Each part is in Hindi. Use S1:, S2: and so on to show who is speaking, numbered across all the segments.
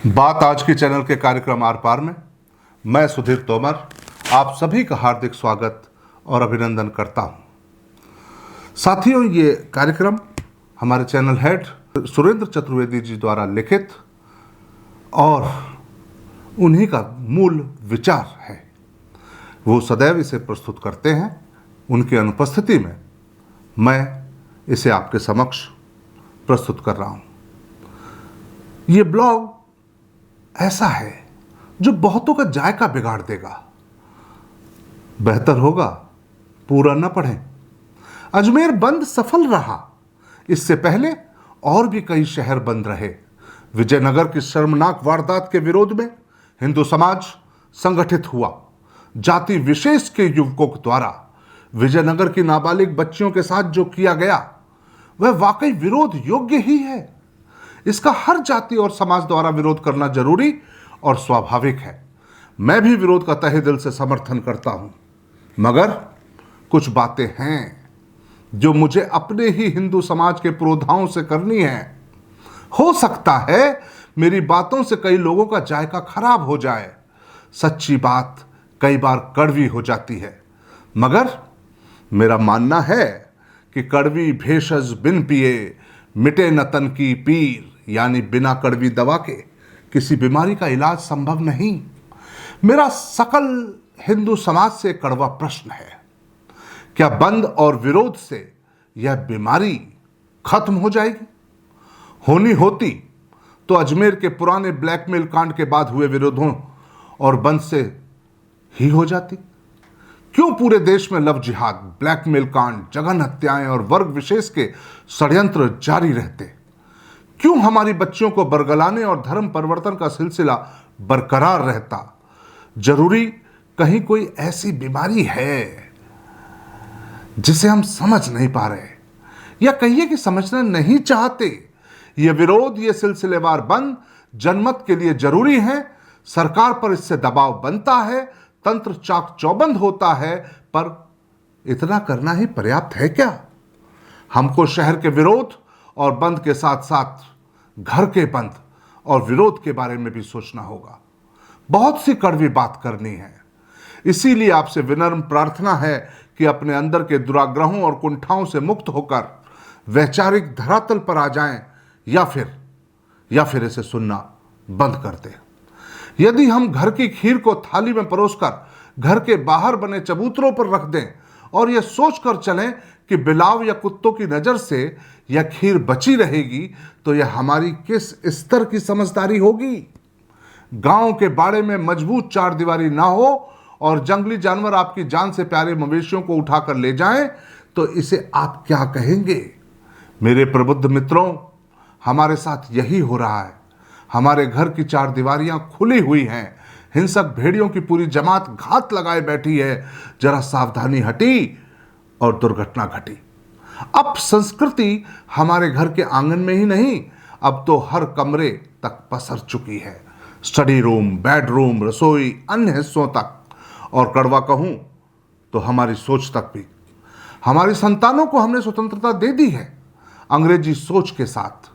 S1: बात आज की चैनल के कार्यक्रम आर पार में मैं सुधीर तोमर आप सभी का हार्दिक स्वागत और अभिनंदन करता हूं। साथियों, ये कार्यक्रम हमारे चैनल हेड सुरेंद्र चतुर्वेदी जी द्वारा लिखित और उन्हीं का मूल विचार है। वो सदैव इसे प्रस्तुत करते हैं। उनकी अनुपस्थिति में मैं इसे आपके समक्ष प्रस्तुत कर रहा हूं। ये ब्लॉग ऐसा है जो बहुतों का जायका बिगाड़ देगा। बेहतर होगा पूरा न पढ़ें। अजमेर बंद सफल रहा। इससे पहले और भी कई शहर बंद रहे। विजयनगर की शर्मनाक वारदात के विरोध में हिंदू समाज संगठित हुआ। जाति विशेष के युवकों द्वारा विजयनगर की नाबालिग बच्चियों के साथ जो किया गया वह वाकई विरोध योग्य ही है। इसका हर जाति और समाज द्वारा विरोध करना जरूरी और स्वाभाविक है। मैं भी विरोध का तहे दिल से समर्थन करता हूं, मगर कुछ बातें हैं जो मुझे अपने ही हिंदू समाज के पुरोधाओं से करनी है। हो सकता है मेरी बातों से कई लोगों का जायका खराब हो जाए। सच्ची बात कई बार कड़वी हो जाती है, मगर मेरा मानना है कि कड़वी भेषज बिन पिए मिटे न तन की पीर, यानी बिना कड़वी दवा के किसी बीमारी का इलाज संभव नहीं। मेरा सकल हिंदू समाज से कड़वा प्रश्न है, क्या बंद और विरोध से यह बीमारी खत्म हो जाएगी? होनी होती तो अजमेर के पुराने ब्लैकमेल कांड के बाद हुए विरोधों और बंद से ही हो जाती। क्यों पूरे देश में लव जिहाद, ब्लैकमेल कांड, जघन्य हत्याएं और वर्ग विशेष के षड्यंत्र जारी रहते? क्यों हमारी बच्चियों को बरगलाने और धर्म परिवर्तन का सिलसिला बरकरार रहता? जरूरी कहीं कोई ऐसी बीमारी है जिसे हम समझ नहीं पा रहे, या कहिए कि समझना नहीं चाहते। ये विरोध, ये सिलसिलेवार बंद जनमत के लिए जरूरी है। सरकार पर इससे दबाव बनता है, तंत्र चाक चौबंद होता है, पर इतना करना ही पर्याप्त है क्या? हमको शहर के विरोध और बंद के साथ साथ घर के बंद और विरोध के बारे में भी सोचना होगा। बहुत सी कड़वी बात करनी है। इसीलिए आपसे विनम्र प्रार्थना है कि अपने अंदर के दुराग्रहों और कुंठाओं से मुक्त होकर वैचारिक धरातल पर आ जाएं, या फिर इसे सुनना बंद कर दें। यदि हम घर की खीर को थाली में परोसकर घर के बाहर बने चबूतरों पर रख दें और यह सोचकर चलें कि बिलाव या कुत्तों की नजर से यह खीर बची रहेगी, तो यह हमारी किस स्तर की समझदारी होगी? गांव के बाड़े में मजबूत चारदीवारी ना हो और जंगली जानवर आपकी जान से प्यारे मवेशियों को उठाकर ले जाएं, तो इसे आप क्या कहेंगे? मेरे प्रबुद्ध मित्रों, हमारे साथ यही हो रहा है। हमारे घर की चार दीवारियां खुली हुई हैं। हिंसक भेड़ियों की पूरी जमात घात लगाए बैठी है। जरा सावधानी हटी और दुर्घटना घटी। अब संस्कृति हमारे घर के आंगन में ही नहीं, अब तो हर कमरे तक पसर चुकी है। स्टडी रूम, बेडरूम, रसोई, अन्य हिस्सों तक, और कड़वा कहूं तो हमारी सोच तक भी। हमारी संतानों को हमने स्वतंत्रता दे दी है अंग्रेजी सोच के साथ।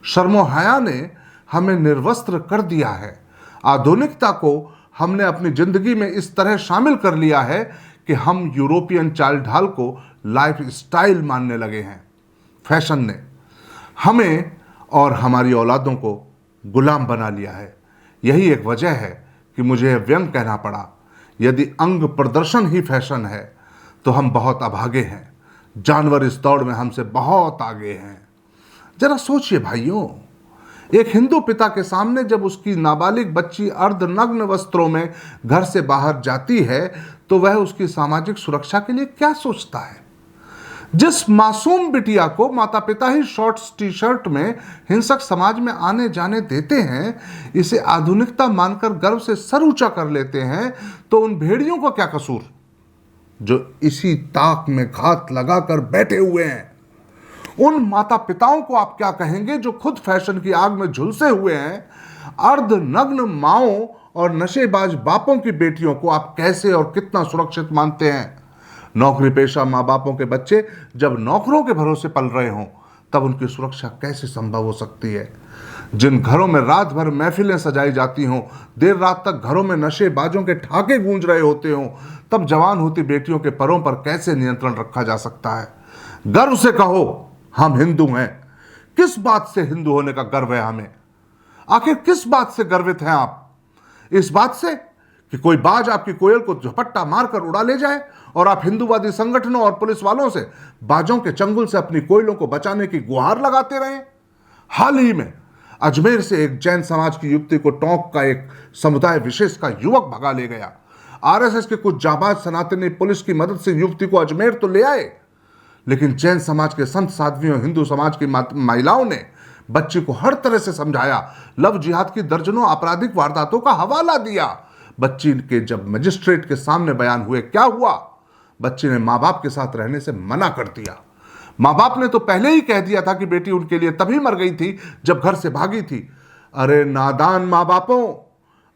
S1: शर्मो हया ने हमें निर्वस्त्र कर दिया है। आधुनिकता को हमने अपनी जिंदगी में इस तरह शामिल कर लिया है कि हम यूरोपियन चाल ढाल को लाइफ स्टाइल मानने लगे हैं। फैशन ने हमें और हमारी औलादों को गुलाम बना लिया है। यही एक वजह है कि मुझे यह व्यंग कहना पड़ा, यदि अंग प्रदर्शन ही फैशन है तो हम बहुत अभागे हैं। जानवर इस दौड़ में हमसे बहुत आगे हैं। जरा सोचिए भाइयों, एक हिंदू पिता के सामने जब उसकी नाबालिग बच्ची अर्धनग्न वस्त्रों में घर से बाहर जाती है तो वह उसकी सामाजिक सुरक्षा के लिए क्या सोचता है? जिस मासूम बिटिया को माता पिता ही शॉर्ट्स टी शर्ट में हिंसक समाज में आने जाने देते हैं, इसे आधुनिकता मानकर गर्व से सर ऊंचा कर लेते हैं, तो उन भेड़ियों का क्या कसूर जो इसी ताक में घात लगाकर बैठे हुए हैं? उन माता पिताओं को आप क्या कहेंगे जो खुद फैशन की आग में झुलसे हुए हैं? अर्धनग्न माओं और नशेबाज बापों की बेटियों को आप कैसे और कितना सुरक्षित मानते हैं? नौकरी पेशा माँ बापों के बच्चे जब नौकरों के भरोसे पल रहे हों, तब उनकी सुरक्षा कैसे संभव हो सकती है? जिन घरों में रात भर महफिलें सजाई जाती हों, देर रात तक घरों में नशे बाजों के ठाके गूंज रहे होते हों, तब जवान होती बेटियों के परों पर कैसे नियंत्रण रखा जा सकता है? गर्व से कहो हम हिंदू हैं। किस बात से हिंदू होने का गर्व है हमें? आखिर किस बात से गर्वित हैं आप? इस बात से कि कोई बाज आपकी कोयल को झपट्टा मारकर उड़ा ले जाए और आप हिंदूवादी संगठनों और पुलिस वालों से बाजों के चंगुल से अपनी कोयलों को बचाने की गुहार लगाते रहे? हाल ही में अजमेर से एक जैन समाज की युवती को टोंक का एक समुदाय विशेष का युवक भगा ले गया। आरएसएस के कुछ जाबाज सनातनी पुलिस की मदद से युवती को अजमेर तो ले आए, लेकिन जैन समाज के संत साध्वियों, हिंदू समाज की महिलाओं ने बच्ची को हर तरह से समझाया, लव जिहाद की दर्जनों आपराधिक वारदातों का हवाला दिया। बच्ची के जब मजिस्ट्रेट के सामने बयान हुए, क्या हुआ? बच्ची ने मां बाप के साथ रहने से मना कर दिया। मां बाप ने तो पहले ही कह दिया था कि बेटी उनके लिए तभी मर गई थी जब घर से भागी थी। अरे नादान मां बापों,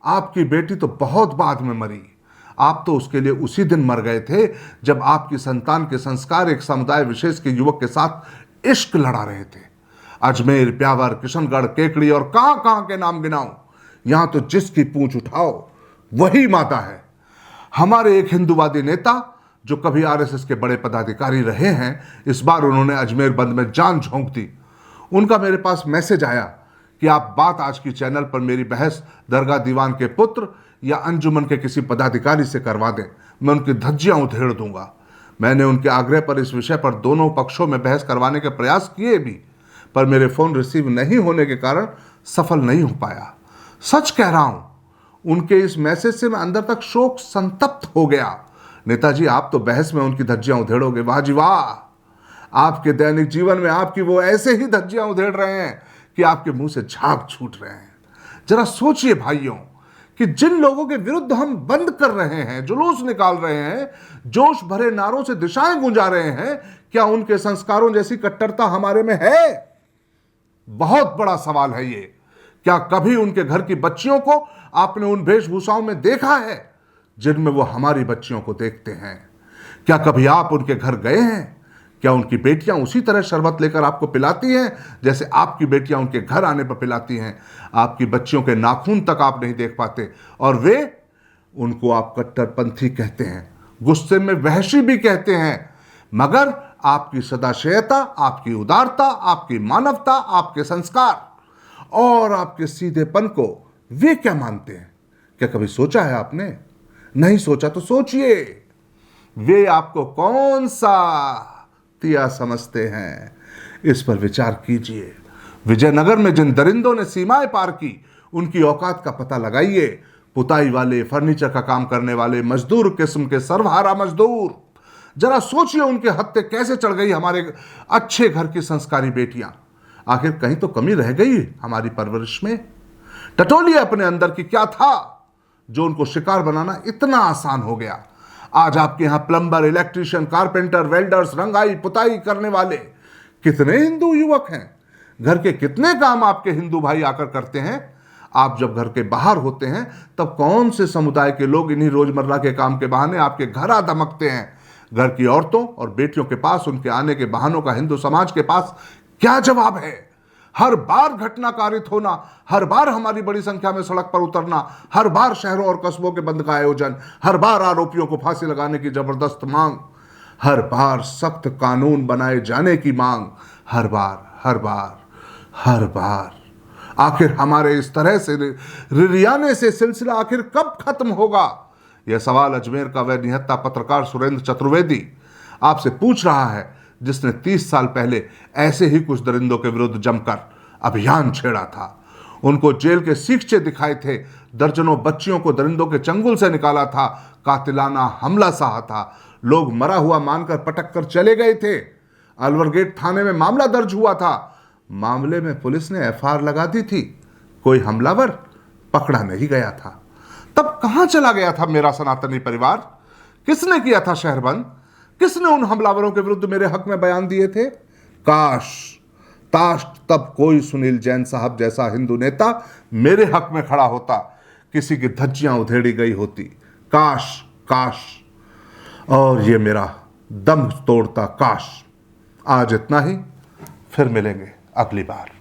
S1: आपकी बेटी तो बहुत बाद में मरी। आप तो उसके लिए उसी दिन मर गए थे जब आपकी संतान के संस्कार एक समुदाय विशेष के युवक के साथ इश्क लड़ा रहे थे। अजमेर, ब्यावर, किशनगढ़, केकड़ी और कहां के नाम गिनाऊं, यहां तो जिसकी पूंछ उठाओ वही माता है। हमारे एक हिंदूवादी नेता जो कभी आरएसएस के बड़े पदाधिकारी रहे हैं, इस बार उन्होंने अजमेर बंद में जान झोंक दी। उनका मेरे पास मैसेज आया कि आप बात आज की चैनल पर मेरी बहस दरगाह दीवान के पुत्र या अंजुमन के किसी पदाधिकारी से करवा दें, मैं उनकी धज्जियां उधेड़ दूंगा। मैंने उनके आग्रह पर इस विषय पर दोनों पक्षों में बहस करवाने के प्रयास किए भी, पर मेरे फोन रिसीव नहीं होने के कारण सफल नहीं हो पाया। सच कह रहा हूं, उनके इस मैसेज से मैं अंदर तक शोक संतप्त हो गया। नेताजी, आप तो बहस में उनकी धज्जियां उधेड़ोगे? वाह जी वाह! आपके दैनिक जीवन में आपकी वो ऐसे ही धज्जियां उधेड़ रहे हैं कि आपके मुंह से झाग छूट रहे हैं। जरा सोचिए भाइयों कि जिन लोगों के विरुद्ध हम बंद कर रहे हैं, जुलूस निकाल रहे हैं, जोश भरे नारों से दिशाएं गुंजा रहे हैं, क्या उनके संस्कारों जैसी कट्टरता हमारे में है? बहुत बड़ा सवाल है ये। क्या कभी उनके घर की बच्चियों को आपने उन वेशभूषाओं में देखा है जिनमें वो हमारी बच्चियों को देखते हैं? क्या कभी आप उनके घर गए हैं? क्या उनकी बेटियां उसी तरह शरबत लेकर आपको पिलाती हैं जैसे आपकी बेटियां उनके घर आने पर पिलाती हैं? आपकी बच्चियों के नाखून तक आप नहीं देख पाते और वे, उनको आप कट्टरपंथी कहते हैं, गुस्से में वहशी भी कहते हैं, मगर आपकी सदाशयता, आपकी उदारता, आपकी मानवता, आपके संस्कार और आपके सीधेपन को वे क्या मानते हैं? क्या कभी सोचा है आपने? नहीं सोचा तो सोचिए, वे आपको कौन सा तिया समझते हैं? इस पर विचार कीजिए। विजयनगर में जिन दरिंदों ने सीमाएं पार की, उनकी औकात का पता लगाइए। पुताई वाले, फर्नीचर का काम करने वाले, मजदूर किस्म के सर्वहारा मजदूर, जरा सोचिए उनके हत्थे कैसे चढ़ गई हमारे अच्छे घर की संस्कारी बेटियां। आखिर कहीं तो कमी रह गई हमारी परवरिश में? टटोलिए अपने अंदर की क्या था जो उनको शिकार बनाना इतना आसान हो गया। आज आपके यहां प्लम्बर, इलेक्ट्रीशियन, कारपेंटर, वेल्डर्स, रंगाई पुताई करने वाले कितने हिंदू युवक हैं। घर के कितने काम आपके हिंदू भाई आकर करते हैं। आप जब घर के बाहर होते हैं तब कौन से समुदाय के लोग इन्हीं रोजमर्रा के काम के बहाने आपके घर आ धमकते हैं। घर की औरतों और बेटियों के पास उनके आने के बहानों का हिंदू समाज के पास क्या जवाब है? हर बार घटना कारित होना, हर बार हमारी बड़ी संख्या में सड़क पर उतरना, हर बार शहरों और कस्बों के बंद का आयोजन, हर बार आरोपियों को फांसी लगाने की जबरदस्त मांग, हर बार सख्त कानून बनाए जाने की मांग, हर बार। आखिर हमारे इस तरह से रिरियाने से सिलसिला आखिर कब खत्म होगा? यह सवाल अजमेर का वह निहत्था पत्रकार सुरेंद्र चतुर्वेदी आपसे पूछ रहा है, जिसने 30 साल पहले ऐसे ही कुछ दरिंदों के विरुद्ध जमकर अभियान छेड़ा था। उनको जेल के सीखचे दिखाए थे, दर्जनों बच्चियों को दरिंदों के चंगुल से निकाला था, कातिलाना हमला सहा था, लोग मरा हुआ मानकर पटक कर चले गए थे। अलवर गेट थाने में मामला दर्ज हुआ था, मामले में पुलिस ने एफआईआर लगा दी थी, कोई हमलावर पकड़ा नहीं गया था। तब कहां चला गया था मेरा सनातनी परिवार? किसने किया था शहर बंद? किसने उन हमलावरों के विरुद्ध मेरे हक में बयान दिए थे? काश तब कोई सुनील जैन साहब जैसा हिंदू नेता मेरे हक में खड़ा होता, किसी की धज्जियां उधेड़ी गई होती। काश और ये मेरा दम तोड़ता काश। आज इतना ही, फिर मिलेंगे अगली बार।